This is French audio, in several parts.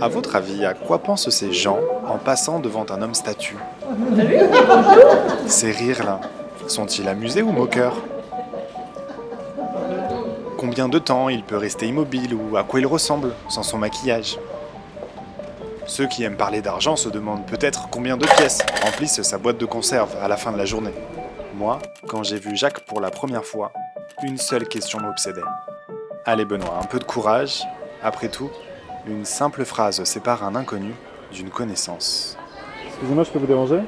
À votre avis, à quoi pensent ces gens en passant devant un homme statue? Ces rires-là, sont-ils amusés ou moqueurs? Combien de temps il peut rester immobile ou à quoi il ressemble sans son maquillage? Ceux qui aiment parler d'argent se demandent peut-être combien de pièces remplissent sa boîte de conserve à la fin de la journée. Moi, quand j'ai vu Jacques pour la première fois, une seule question m'obsédait. Allez Benoît, un peu de courage. Après tout, une simple phrase sépare un inconnu d'une connaissance. Excusez-moi, je peux vous déranger?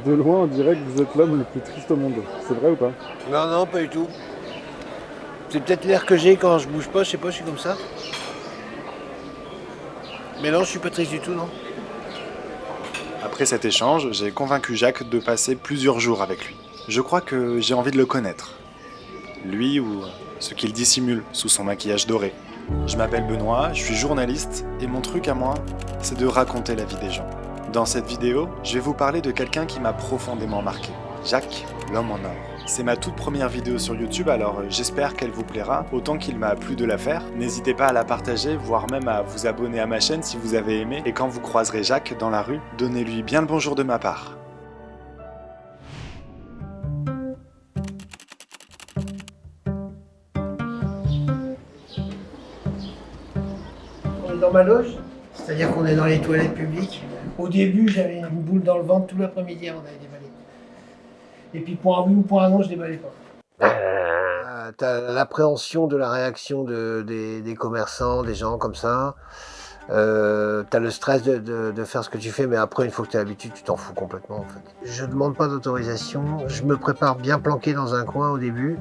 De loin, on dirait que vous êtes l'homme le plus triste au monde. C'est vrai ou pas? Non, non, pas du tout. C'est peut-être l'air que j'ai quand je bouge pas, je sais pas, je suis comme ça. Mais non, je suis pas triste du tout, non. Après cet échange, j'ai convaincu Jacques de passer plusieurs jours avec lui. Je crois que j'ai envie de le connaître. Lui ou ce qu'il dissimule sous son maquillage doré. Je m'appelle Benoît, je suis journaliste et mon truc à moi, c'est de raconter la vie des gens. Dans cette vidéo, je vais vous parler de quelqu'un qui m'a profondément marqué. Jacques, l'homme en or. C'est ma toute première vidéo sur YouTube, alors j'espère qu'elle vous plaira autant qu'il m'a plu de la faire. N'hésitez pas à la partager, voire même à vous abonner à ma chaîne si vous avez aimé. Et quand vous croiserez Jacques dans la rue, donnez-lui bien le bonjour de ma part. On est dans ma loge, c'est-à-dire qu'on est dans les toilettes publiques. Au début, j'avais une boule dans le ventre tout l'après-midi avant d'aller déballer. Et puis pour un oui ou pour un non, je déballais pas. T'as l'appréhension de la réaction des commerçants, des gens comme ça. T'as le stress de faire ce que tu fais, mais après, une fois que t'as l'habitude, tu t'en fous complètement en fait. Je demande pas d'autorisation, je me prépare bien planqué dans un coin au début.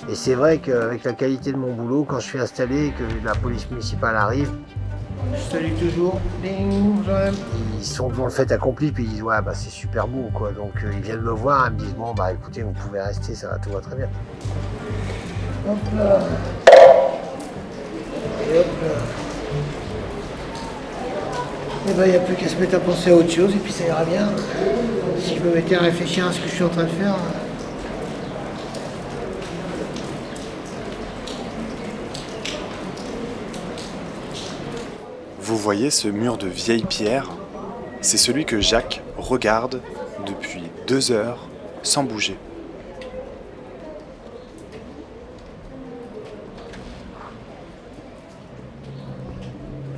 Et c'est vrai qu'avec la qualité de mon boulot, quand je suis installé et que la police municipale arrive, je salue toujours. Ding, ils sont devant le fait accompli, puis ils disent ouais bah c'est super beau quoi. Donc ils viennent me voir, ils me disent bon bah écoutez vous pouvez rester, ça va, tout va très bien. Hop là. Et hop là. Et ben il n'y a plus qu'à se mettre à penser à autre chose et puis ça ira bien. Si je me mettais à réfléchir à ce que je suis en train de faire. Vous voyez ce mur de vieilles pierres? C'est celui que Jacques regarde depuis 2 heures sans bouger.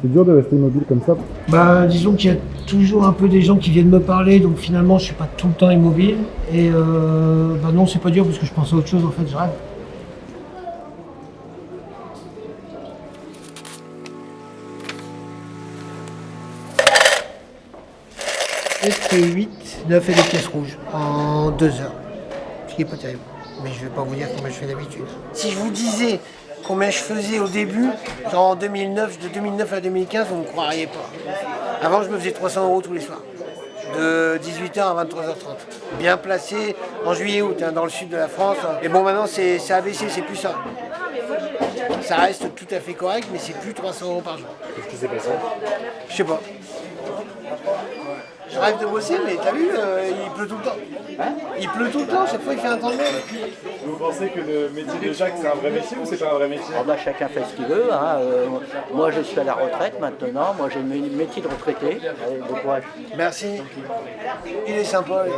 C'est dur de rester immobile comme ça. Bah disons qu'il y a toujours un peu des gens qui viennent me parler, donc finalement je suis pas tout le temps immobile. Et bah non c'est pas dur parce que je pense à autre chose en fait, je rêve. SP8, 9 et des pièces rouges en 2 heures. Ce qui est pas terrible. Mais je vais pas vous dire combien je fais d'habitude. Si je vous disais combien je faisais au début, genre en 2009, de 2009 à 2015, vous ne me croiriez pas. Avant, je me faisais 300 € tous les soirs. De 18h à 23h30. Bien placé en juillet-août, hein, dans le sud de la France. Et bon, maintenant, c'est abaissé, c'est plus ça. Ça reste tout à fait correct, mais c'est plus 300 € par jour. Qu'est-ce qui s'est passé? Je sais pas. Je rêve de bosser, mais t'as vu, il pleut tout le temps. Il pleut tout le temps, chaque fois il fait un temps de merde. Vous pensez que le métier de Jacques c'est un vrai métier ou c'est pas un vrai métier? Ah bah, chacun fait ce qu'il veut. Hein. Moi je suis à la retraite maintenant, moi j'ai le métier de retraité. Allez, bon courage. Merci. Il est sympa. Lui.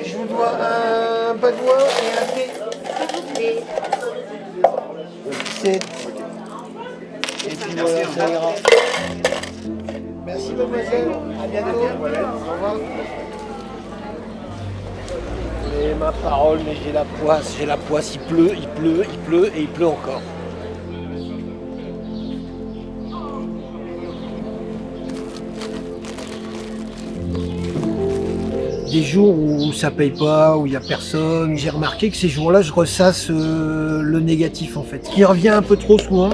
Je vous dois un bas de doigt et un thé. 7. Et puis voilà, ça ira. Merci mademoiselle, à bientôt. Au revoir. Et ma parole, mais j'ai la poisse, il pleut et il pleut encore. Des jours où ça paye pas, où il n'y a personne, j'ai remarqué que ces jours-là, je ressasse le négatif en fait. Ce qui revient un peu trop souvent,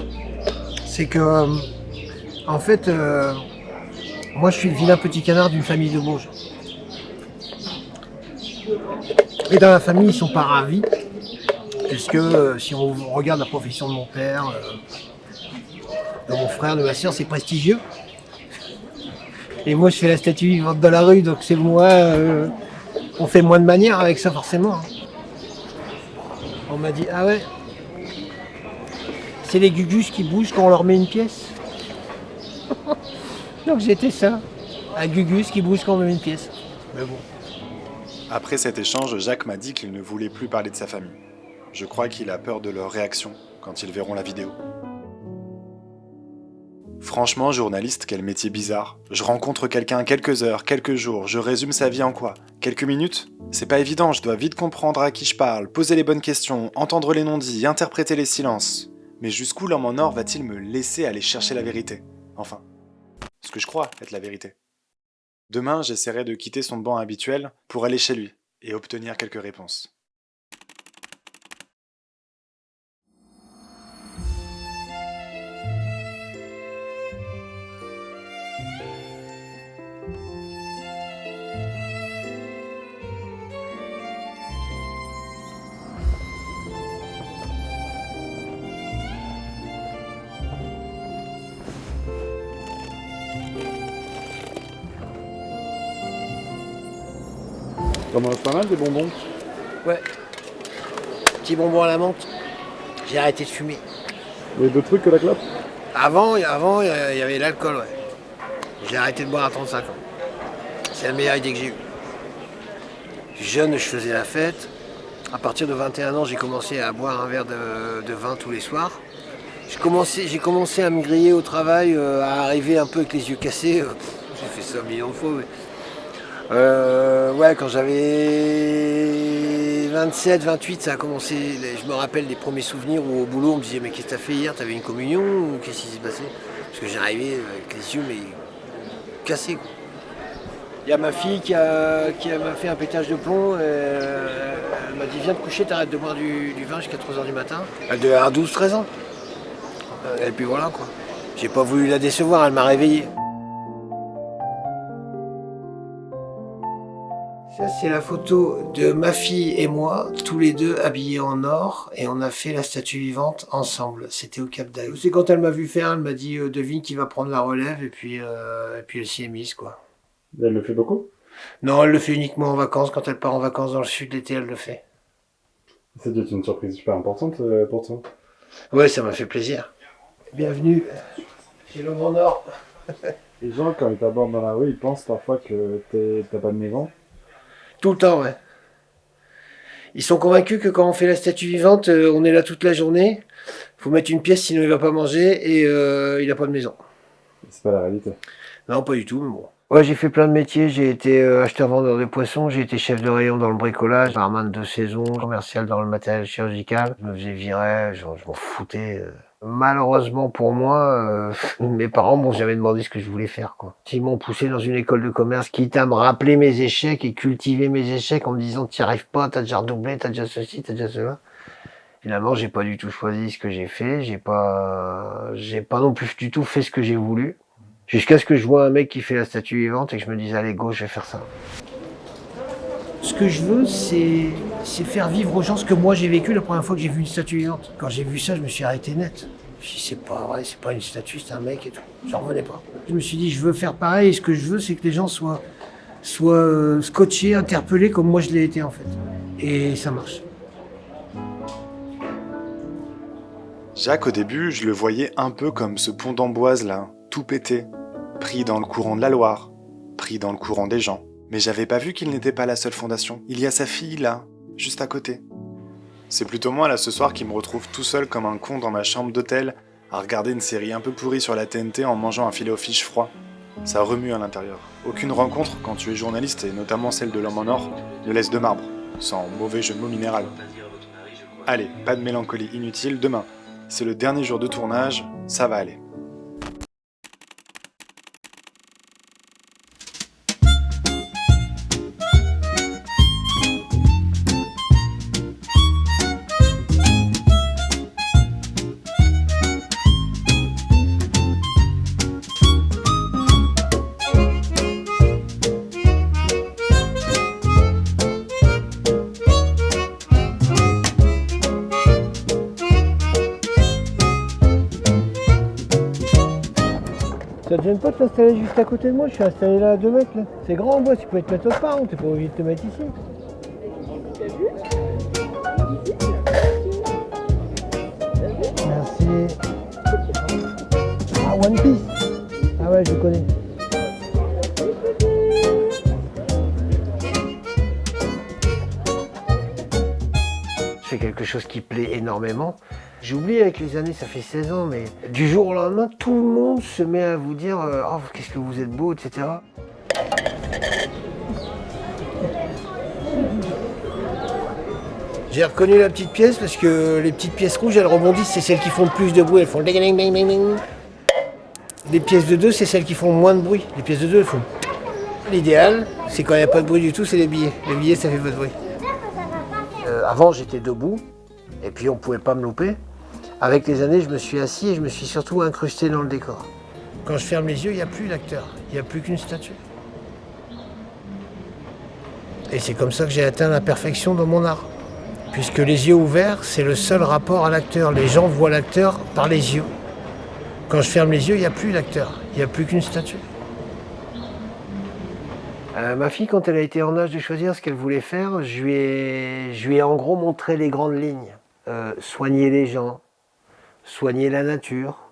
c'est que, en fait, moi je suis le vilain petit canard d'une famille de Bourges. Et dans la famille, ils sont pas ravis, puisque si on regarde la profession de mon père, de mon frère, de ma soeur, c'est prestigieux. Et moi je fais la statue vivante dans la rue, donc c'est moi On fait moins de manières avec ça forcément. Hein. On m'a dit, ah ouais, c'est les gugus qui bougent quand on leur met une pièce. Donc j'étais ça, un gugus qui bouge quand on met une pièce. Mais bon. Après cet échange, Jacques m'a dit qu'il ne voulait plus parler de sa famille. Je crois qu'il a peur de leur réaction quand ils verront la vidéo. Franchement, journaliste, quel métier bizarre. Je rencontre quelqu'un quelques heures, quelques jours, je résume sa vie en quoi? Quelques minutes? C'est pas évident, je dois vite comprendre à qui je parle, poser les bonnes questions, entendre les non-dits, interpréter les silences. Mais jusqu'où l'homme en or va-t-il me laisser aller chercher la vérité? Enfin, ce que je crois être la vérité. Demain, j'essaierai de quitter son banc habituel pour aller chez lui et obtenir quelques réponses. T'en manges pas mal des bonbons? Ouais. Petit bonbon à la menthe. J'ai arrêté de fumer. Il y a d'autres trucs que la clope? Avant, il y avait l'alcool, ouais. J'ai arrêté de boire à 35 ans. C'est la meilleure idée que j'ai eue. Jeune, je faisais la fête. À partir de 21 ans, j'ai commencé à boire un verre de vin tous les soirs. J'ai commencé à me griller au travail, à arriver un peu avec les yeux cassés. J'ai fait ça un million de fois. Mais... ouais, quand j'avais 27, 28, ça a commencé. Je me rappelle des premiers souvenirs où au boulot on me disait mais qu'est-ce que t'as fait hier? T'avais une communion ou qu'est-ce qui s'est passé? Parce que j'arrivais avec les yeux mais cassés. Quoi. Il y a ma fille qui m'a fait un pétage de plomb. Elle m'a dit viens te coucher, t'arrêtes de boire du vin jusqu'à 3h du matin. Elle devait avoir 12-13 ans. Et puis voilà quoi. J'ai pas voulu la décevoir, elle m'a réveillé. Ça, c'est la photo de ma fille et moi, tous les deux habillés en or, et on a fait la statue vivante ensemble. C'était au Cap d'Agde. C'est quand elle m'a vu faire, elle m'a dit devine qui va prendre la relève, et puis elle s'y est mise, quoi. Elle le fait beaucoup? Non, elle le fait uniquement en vacances. Quand elle part en vacances dans le sud l'été, elle le fait. C'est une surprise super importante pour toi. Ouais, ça m'a fait plaisir. Bienvenue chez l'homme en or. Les gens, quand ils t'abordent dans la rue, ils pensent parfois que t'as pas de maison. Tout le temps, ouais. Ils sont convaincus que quand on fait la statue vivante, on est là toute la journée. Faut mettre une pièce, sinon il va pas manger et il a pas de maison. C'est pas la réalité. Non, pas du tout, mais bon. Ouais, j'ai fait plein de métiers. J'ai été acheteur-vendeur de poissons, j'ai été chef de rayon dans le bricolage, barman de saison, commercial dans le matériel chirurgical. Je me faisais virer, je m'en foutais. Malheureusement pour moi, mes parents m'ont jamais demandé ce que je voulais faire, quoi. Ils m'ont poussé dans une école de commerce, quitte à me rappeler mes échecs et cultiver mes échecs en me disant t'y arrives pas, t'as déjà redoublé, t'as déjà ceci, t'as déjà cela. Finalement, j'ai pas du tout choisi ce que j'ai fait, j'ai pas non plus du tout fait ce que j'ai voulu. Jusqu'à ce que je vois un mec qui fait la statue vivante et que je me dise allez go, je vais faire ça. Ce que je veux, c'est faire vivre aux gens ce que moi j'ai vécu la première fois que j'ai vu une statue vivante. Quand j'ai vu ça, je me suis arrêté net. Je me suis dit c'est pas vrai, c'est pas une statue, c'est un mec et tout. J'en revenais pas. Je me suis dit je veux faire pareil et ce que je veux, c'est que les gens soient scotchés, interpellés comme moi je l'ai été en fait. Et ça marche. Jacques, au début, je le voyais un peu comme ce pont d'Amboise là, tout pété, pris dans le courant de la Loire, pris dans le courant des gens. Mais j'avais pas vu qu'il n'était pas la seule fondation. Il y a sa fille là, juste à côté. C'est plutôt moi là ce soir qui me retrouve tout seul comme un con dans ma chambre d'hôtel à regarder une série un peu pourrie sur la TNT en mangeant un filet aux fiches froid. Ça remue à l'intérieur. Aucune rencontre, quand tu es journaliste, et notamment celle de l'homme en or, ne laisse de marbre, sans mauvais jeu de mots minéral. Allez, pas de mélancolie inutile, demain. C'est le dernier jour de tournage, ça va aller. Ça te gêne pas de t'installer juste à côté de moi? Je suis installé là à 2 mètres là. C'est grand en bois, tu peux te mettre autre part, hein. T'es pas obligé de te mettre ici. Merci. Ah, One Piece. Ah ouais, je connais. Je fais quelque chose qui plaît énormément. J'ai oublié avec les années, ça fait 16 ans, mais du jour au lendemain, tout le monde se met à vous dire oh, qu'est-ce que vous êtes beau, etc. J'ai reconnu la petite pièce parce que les petites pièces rouges, elles rebondissent, c'est celles qui font le plus de bruit, elles font le ding ding ding ding ding. Les pièces de 2, c'est celles qui font moins de bruit. Les pièces de 2, elles font. L'idéal, c'est quand il n'y a pas de bruit du tout, c'est les billets. Les billets, ça fait pas de bruit. Avant, j'étais debout, et puis on pouvait pas me louper. Avec les années, je me suis assis et je me suis surtout incrusté dans le décor. Quand je ferme les yeux, il n'y a plus l'acteur, il n'y a plus qu'une statue. Et c'est comme ça que j'ai atteint la perfection dans mon art. Puisque les yeux ouverts, c'est le seul rapport à l'acteur. Les gens voient l'acteur par les yeux. Quand je ferme les yeux, il n'y a plus d'acteur, il n'y a plus qu'une statue. Ma fille, quand elle a été en âge de choisir ce qu'elle voulait faire, je lui ai en gros montré les grandes lignes. Soigner les gens, soigner la nature,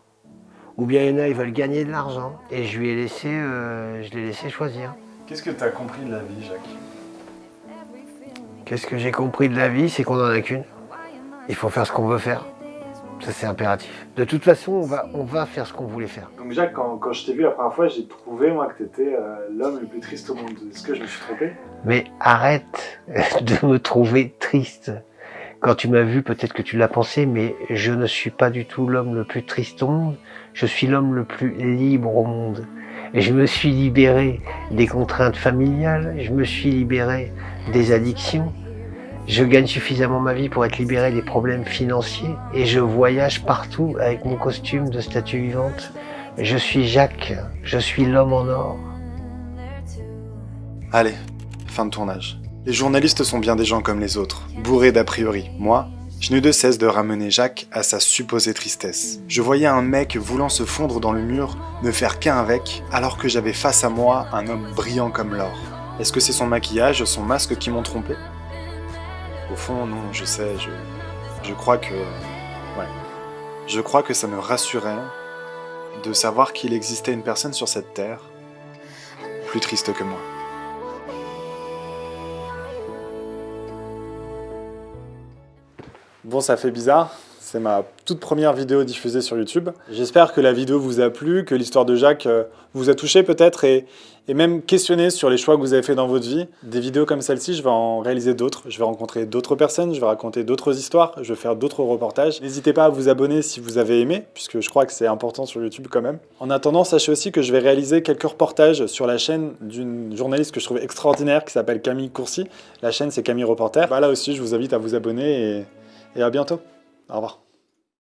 ou bien il y en a, ils veulent gagner de l'argent. Et je l'ai laissé choisir. Qu'est-ce que tu as compris de la vie, Jacques? Qu'est-ce que j'ai compris de la vie, c'est qu'on n'en a qu'une. Il faut faire ce qu'on veut faire. Ça, c'est impératif. De toute façon, on va faire ce qu'on voulait faire. Donc Jacques, quand je t'ai vu la première fois, j'ai trouvé, moi, que tu étais l'homme le plus triste au monde. Est-ce que je me suis trompé? Mais arrête de me trouver triste. Quand tu m'as vu, peut-être que tu l'as pensé, mais je ne suis pas du tout l'homme le plus triste au monde. Je suis l'homme le plus libre au monde. Et je me suis libéré des contraintes familiales, je me suis libéré des addictions. Je gagne suffisamment ma vie pour être libéré des problèmes financiers et je voyage partout avec mon costume de statue vivante. Je suis Jacques, je suis l'homme en or. Allez, fin de tournage. Les journalistes sont bien des gens comme les autres, bourrés d'a priori. Moi, je n'ai de cesse de ramener Jacques à sa supposée tristesse. Je voyais un mec voulant se fondre dans le mur, ne faire qu'un avec, alors que j'avais face à moi un homme brillant comme l'or. Est-ce que c'est son maquillage, son masque qui m'ont trompé? Au fond, non, je sais, je crois que... Ouais. Je crois que ça me rassurait de savoir qu'il existait une personne sur cette terre plus triste que moi. Bon, ça fait bizarre. C'est ma toute première vidéo diffusée sur YouTube. J'espère que la vidéo vous a plu, que l'histoire de Jacques vous a touché peut-être et même questionné sur les choix que vous avez fait dans votre vie. Des vidéos comme celle-ci, je vais en réaliser d'autres. Je vais rencontrer d'autres personnes, je vais raconter d'autres histoires, je vais faire d'autres reportages. N'hésitez pas à vous abonner si vous avez aimé, puisque je crois que c'est important sur YouTube quand même. En attendant, sachez aussi que je vais réaliser quelques reportages sur la chaîne d'une journaliste que je trouve extraordinaire qui s'appelle Camille Courcy. La chaîne, c'est Camille Reporter. Là aussi, je vous invite à vous abonner et à bientôt. Au revoir.